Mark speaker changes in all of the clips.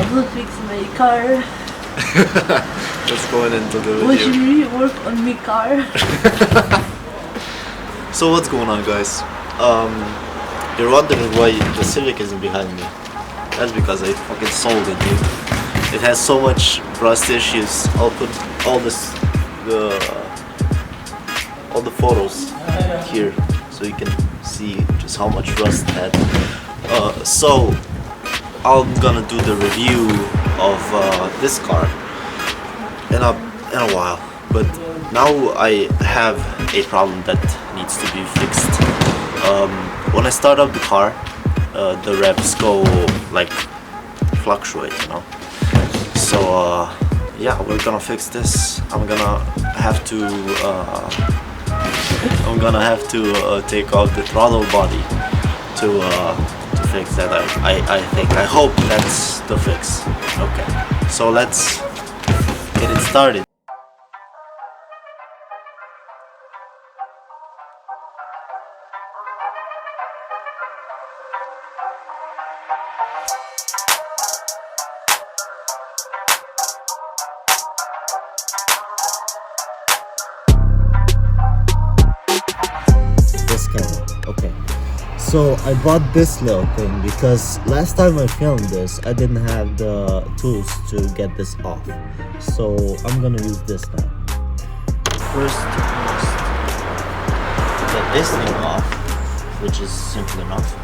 Speaker 1: I will fix my car.
Speaker 2: Let's go into the video.
Speaker 1: What should we work on my car?
Speaker 2: So what's going on, guys? You're wondering why the Civic isn't behind me. That's because I fucking sold it, dude. It has so much rust issues. I'll put all the photos here so you can see just how much rust it had. So I'm gonna do the review of this car in a while, but now I have a problem that needs to be fixed. When I start up the car, the revs go like fluctuate, you know. So yeah, we're gonna fix this. I'm gonna have to take out the throttle body to fix that. I hope that's the fix. Okay, so let's get it started. This camera, okay. So I bought this little thing because last time I filmed this, I didn't have the tools to get this off. So I'm gonna use this now. First, you must get this thing off, which is simple enough.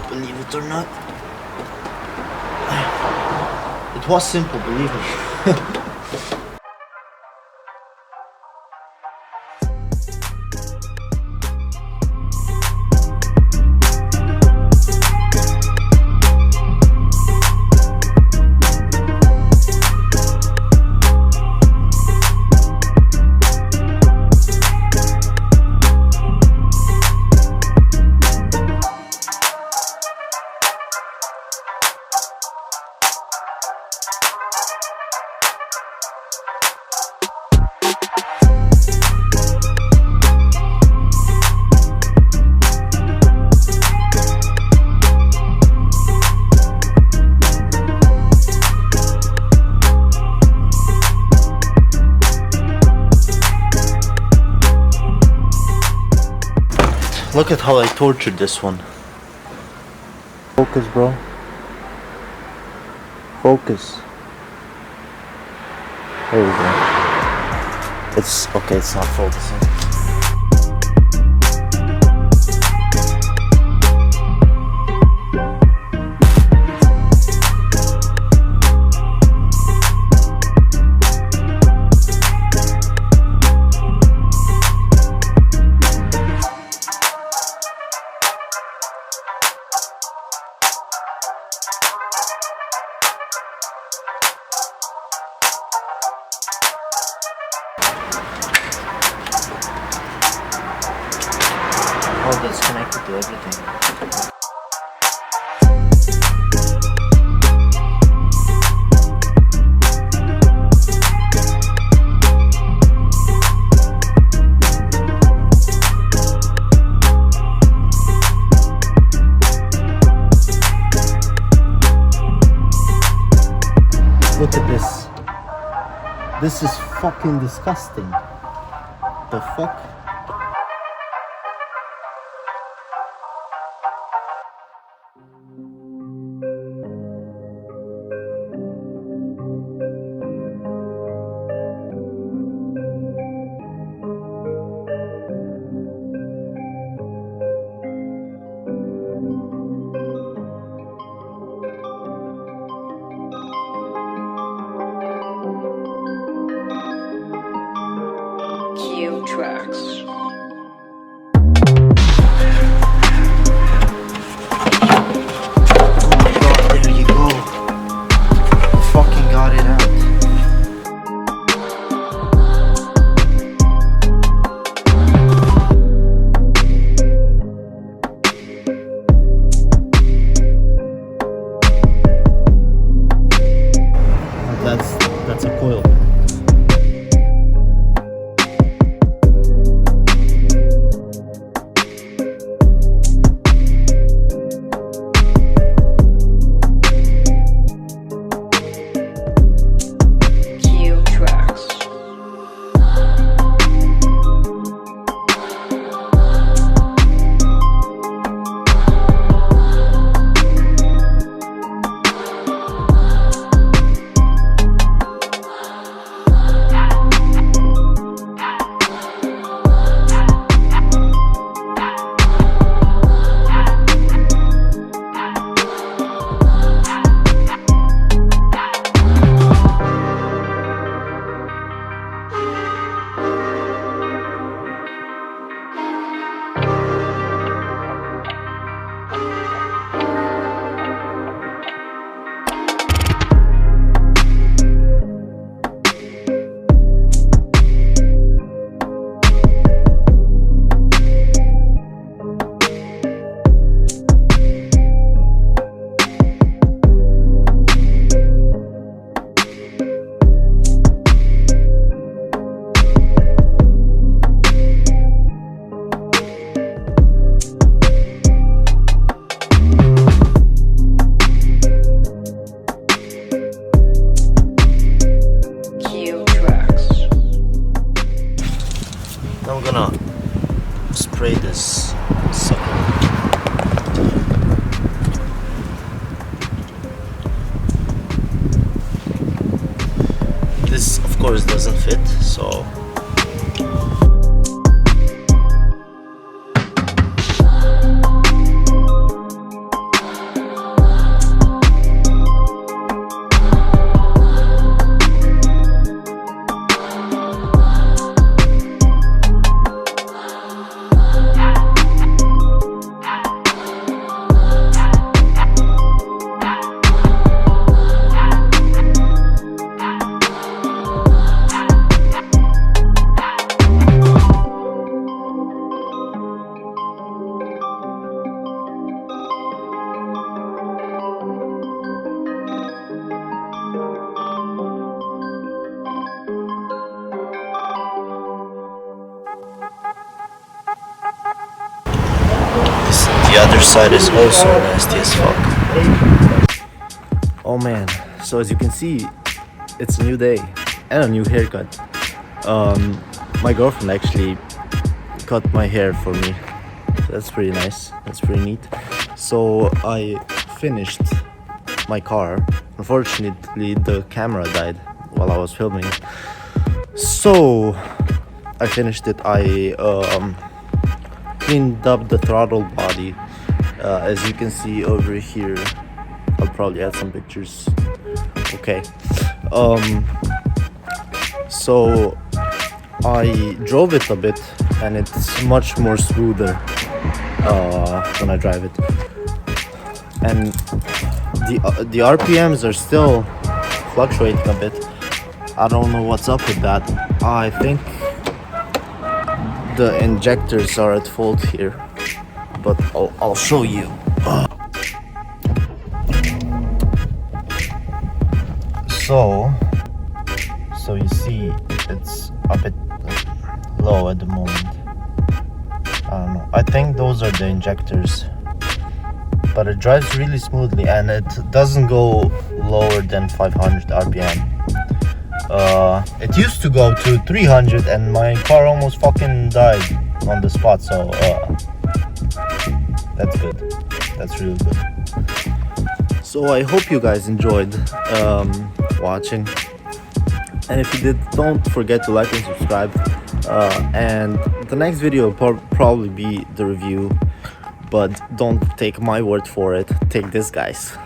Speaker 2: Believe it or not. It was simple, believe me. Look at how I tortured this one. Focus, bro. Focus. There we go. It's okay, it's not focusing. All that's connected to everything. Look at this. This is fucking disgusting. The fuck?
Speaker 3: Tracks.
Speaker 2: That's a coil. course doesn't fit, so the other side is also nasty as fuck. Oh man, so as you can see, it's a new day and a new haircut. My girlfriend actually cut my hair for me. So that's pretty nice, that's pretty neat. So I finished my car. Unfortunately, the camera died while I was filming. So I finished it. I cleaned up the throttle body. As you can see over here, I'll probably add some pictures. Okay. So I drove it a bit, and it's much more smoother when I drive it. And the RPMs are still fluctuating a bit. I don't know what's up with that. I think the injectors are at fault here, but I'll show you. So you see it's a bit low at the moment. I don't know. I think those are the injectors, but it drives really smoothly and it doesn't go lower than 500 RPM. It used to go to 300 and my car almost fucking died on the spot, so that's good. That's really good. So I hope you guys enjoyed watching, and if you did, don't forget to like and subscribe. And the next video will probably be the review, but don't take my word for it, take this guy's.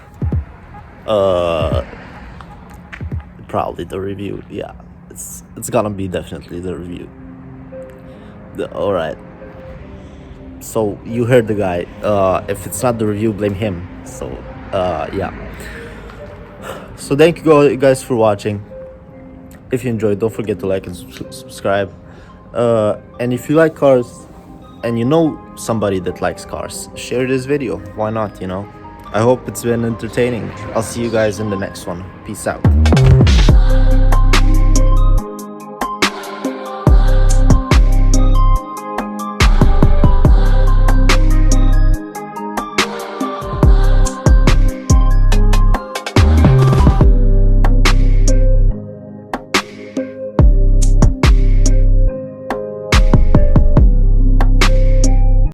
Speaker 2: Probably the review. Yeah, it's gonna be definitely the review. All right, so you heard the guy. If it's not the review, blame him. So yeah, so thank you guys for watching. If you enjoyed, don't forget to like and subscribe. And if you like cars and you know somebody that likes cars, share this video. Why not, you know? I hope it's been entertaining. I'll see you guys in the next one. Peace out.